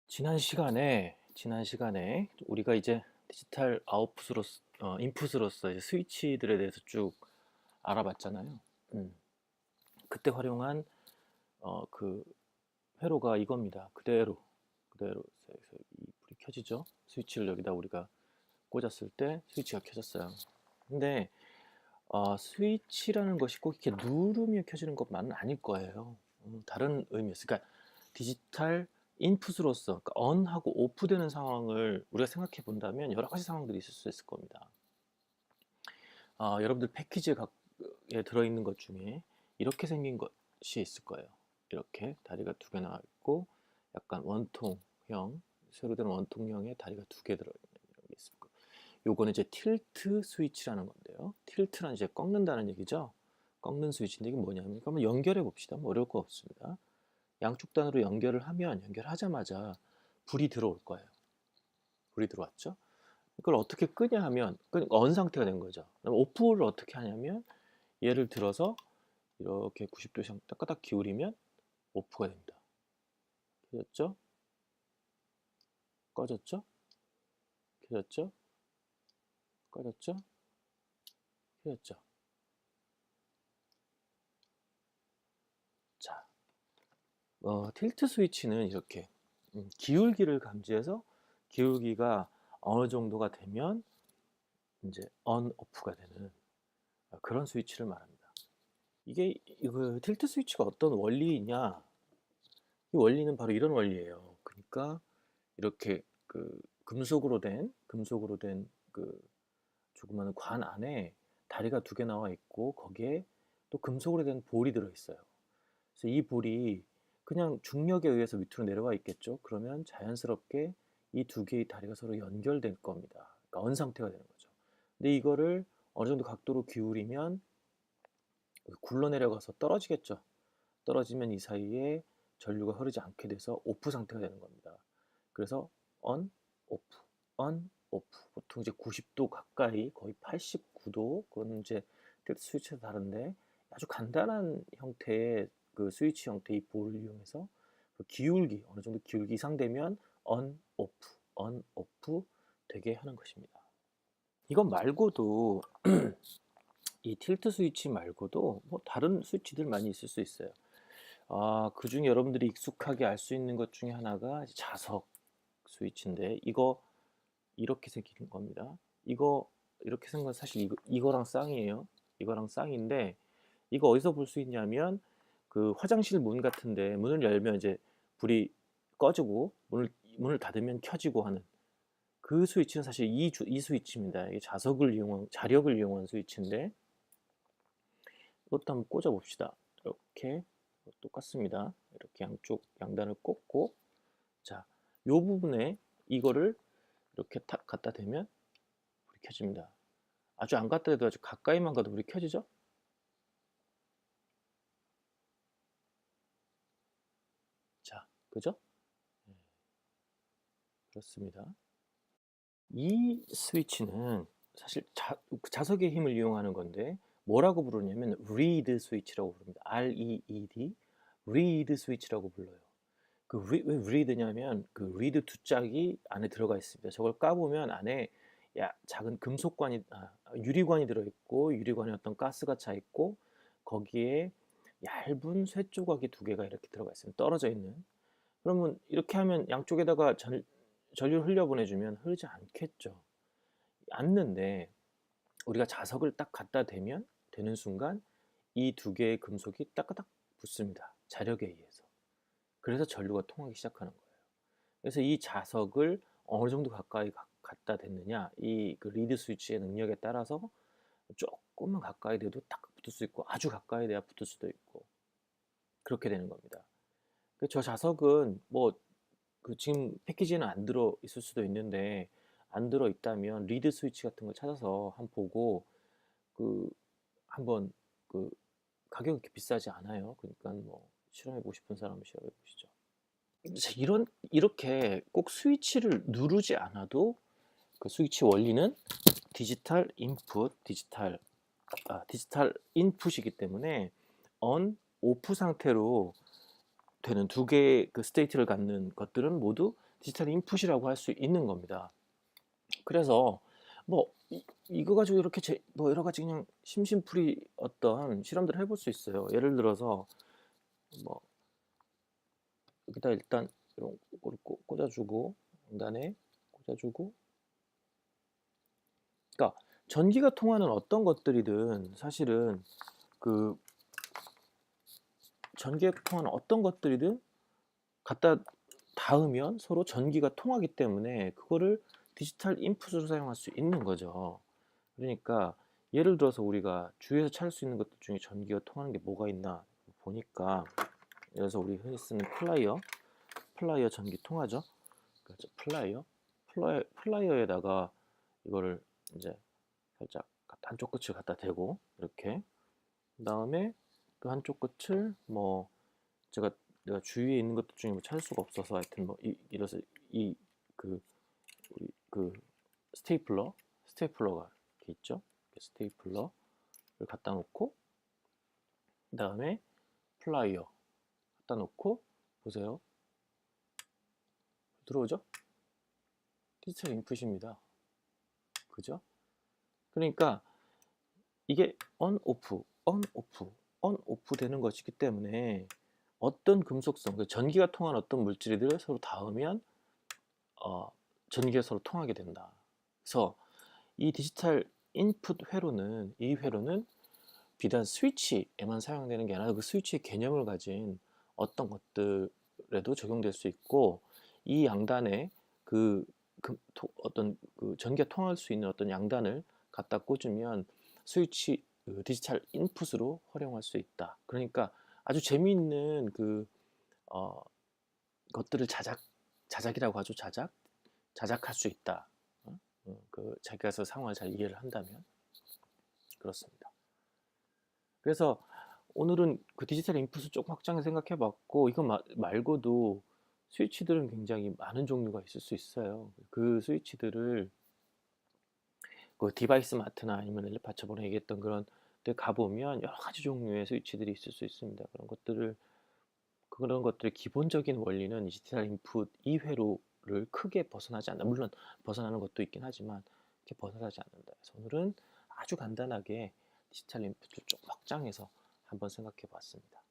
지난 시간에 우리가 이제 디지털 아웃풋으로서 인풋으로서 이제 스위치들에 대해서 쭉 알아봤잖아요. 음, 그때 활용한 그 회로가 이겁니다. 그대로 해서 이 불이 켜지죠. 스위치를 여기다 우리가 꽂았을 때 스위치가 켜졌어요. 근데 스위치라는 것이 꼭 이렇게 누르며 켜지는 것만은 아닐 거예요. 다른 의미였어요. 그러니까 디지털 인풋으로서 그러니까 ON하고 OFF 되는 상황을 우리가 생각해 본다면 여러 가지 상황들이 있을 수 있을 겁니다. 여러분들 패키지에 들어있는 것 중에 이렇게 생긴 것이 있을 거예요. 이렇게 다리가 두 개 나와 있고 약간 원통형, 새로 된 원통형의 다리가 두 개 들어있는 이런 게 있을 거예요. 요거는 이제 틸트 스위치라는 건데요. 틸트란 이제 꺾는다는 얘기죠. 꺾는 스위치인데 이게 뭐냐면 한번 연결해 봅시다. 뭐 어려울 거 없습니다. 양쪽 단으로 연결을 하면 연결하자마자 불이 들어올 거예요. 불이 들어왔죠. 이걸 어떻게 끄냐 하면 언 상태가 된 거죠. 그럼 오프를 어떻게 하냐면 예를 들어서 이렇게 90도씩 딱딱 기울이면 오프가 됩니다. 켜졌죠? 꺼졌죠? 켜졌죠? 꺼졌죠? 켜졌죠? 자, 틸트 스위치는 이렇게 기울기를 감지해서 기울기가 어느 정도가 되면 이제 on, off가 되는 그런 스위치를 말합니다. 이게 그 틸트 스위치가 어떤 원리냐? 이 원리는 바로 이런 원리예요. 그러니까 이렇게 그 금속으로 된 그 조그마한 관 안에 다리가 두 개 나와 있고 거기에 또 금속으로 된 볼이 들어 있어요. 그래서 이 볼이 그냥 중력에 의해서 밑으로 내려와 있겠죠. 그러면 자연스럽게 이 두 개의 다리가 서로 연결될 겁니다. 그러니까 언 상태가 되는 거죠. 근데 이거를 어느 정도 각도로 기울이면 굴러 내려가서 떨어지겠죠. 떨어지면 이 사이에 전류가 흐르지 않게 돼서 오프 상태가 되는 겁니다. 그래서 on, off, on, off. 보통 이제 90도 가까이 거의 89도 그건 이제 스위치가 다른데 아주 간단한 형태의 그 스위치 형태의 볼을 이용해서 그 기울기 어느 정도 기울기 이상 되면 on, off 되게 하는 것입니다. 이것 말고도 이 틸트 스위치 말고도 뭐 다른 스위치들 많이 있을 수 있어요. 그 중에 여러분들이 익숙하게 알 수 있는 것 중에 하나가 자석 스위치인데 이거 이렇게 생긴 겁니다. 이거 이렇게 생긴 건 사실 이거랑 쌍이에요. 이거랑 쌍인데 이거 어디서 볼 수 있냐면 그 화장실 문 같은데 문을 열면 이제 불이 꺼지고 문을 닫으면 켜지고 하는 그 스위치는 사실 이 스위치입니다. 이게 자력을 이용한 스위치인데 이것도 한번 꽂아 봅시다. 이렇게 똑같습니다. 이렇게 양쪽 양단을 꽂고 자, 요 부분에 이거를 이렇게 탁 갖다 대면 불이 켜집니다. 아주 안 갖다 대도 아주 가까이만 가도 불이 켜지죠? 자, 그죠? 네, 그렇습니다. 이 스위치는 사실 자석의 힘을 이용하는 건데 뭐라고 부르냐면 read 스위치라고 부릅니다. R-E-E-D read 스위치라고 불러요. 왜 read냐면 그 read 두 짝이 안에 들어가 있습니다. 저걸 까보면 안에 작은 유리관이 들어있고 유리관에 어떤 가스가 차 있고 거기에 얇은 쇠 조각이 두 개가 이렇게 들어가 있습니다. 떨어져 있는. 그러면 이렇게 하면 양쪽에다가 전류를 흘려보내주면 흐르지 않겠죠. 않는데 우리가 자석을 딱 갖다 대면 되는 순간 이 두 개의 금속이 따까딱 붙습니다. 자력에 의해서. 그래서 전류가 통하기 시작하는 거예요. 그래서 이 자석을 어느 정도 가까이 갖다 댔느냐 이 그 리드 스위치의 능력에 따라서 조금만 가까이 돼도 딱 붙을 수 있고 아주 가까이 돼야 붙을 수도 있고 그렇게 되는 겁니다. 저 자석은 뭐 그 지금 패키지에는 안 들어 있을 수도 있는데 안 들어 있다면 리드 스위치 같은 걸 찾아서 한번 보고 그 한번 그 가격이 그렇게 비싸지 않아요. 그러니까 뭐 실험해 보고 싶은 사람은 실험해 보시죠. 이렇게 꼭 스위치를 누르지 않아도 그 스위치 원리는 디지털 인풋이기 때문에 on, off 상태로 되는 두 개의 그 스테이트를 갖는 것들은 모두 디지털 인풋이라고 할 수 있는 겁니다. 그래서 뭐 이거 가지고 이렇게 뭐 여러 가지 그냥 심심풀이 어떤 실험들을 해볼 수 있어요. 예를 들어서 뭐 여기다 일단 이런 거를 꽂아주고 중간에 꽂아주고, 그러니까 전기가 통하는 어떤 것들이든 사실은 그 전기가 통하는 어떤 것들이든 갖다 닿으면 서로 전기가 통하기 때문에 그거를 디지털 인풋으로 사용할 수 있는 거죠. 그러니까 예를 들어서 우리가 주위에서 찾을 수 있는 것들 중에 전기가 통하는 게 뭐가 있나 보니까, 그래서 우리 흔히 쓰는 플라이어 전기 통하죠. 그렇죠. 플라이어에다가 이거를 이제 살짝 한쪽 끝을 갖다 대고 이렇게, 그다음에 그 한쪽 끝을 뭐 내가 주위에 있는 것들 중에 뭐 찾을 수가 없어서 하여튼 뭐 이래서 이그 우리 그 스테이플러가 이렇게 있죠. 스테이플러를 갖다 놓고, 그다음에 플라이어 갖다 놓고 보세요. 들어오죠? 디지털 인풋입니다. 그죠? 그러니까 이게 온 오프 되는 것이기 때문에 어떤 금속성, 전기가 통한 어떤 물질들을 서로 닿으면 전기가 서로 통하게 된다. 그래서 이 디지털 인풋 회로는, 이 회로는 비단 스위치에만 사용되는 게 아니라 그 스위치의 개념을 가진 어떤 것들에도 적용될 수 있고, 이 양단에 어떤 그 전기가 통할 수 있는 어떤 양단을 갖다 꽂으면 스위치 디지털 인풋으로 활용할 수 있다. 그러니까 아주 재미있는 어, 것들을 자작이라고 하죠. 자작할 수 있다. 자기가 그 상황을 잘 이해를 한다면 그렇습니다. 그래서 오늘은 그 디지털 인풋을 조금 확장해 생각해 봤고, 이거 말고도 스위치들은 굉장히 많은 종류가 있을 수 있어요. 그 스위치들을 그 디바이스 마트나 아니면 엘리파처번에 얘기했던 그런 데 가보면 여러 가지 종류의 스위치들이 있을 수 있습니다. 그런 것들의 기본적인 원리는 디지털 인풋 이회로를 크게 벗어나지 않는다. 물론 벗어나는 것도 있긴 하지만 이렇게 벗어나지 않는다. 그래서 오늘은 아주 간단하게 디지털 인풋을 좀 확장해서 한번 생각해 봤습니다.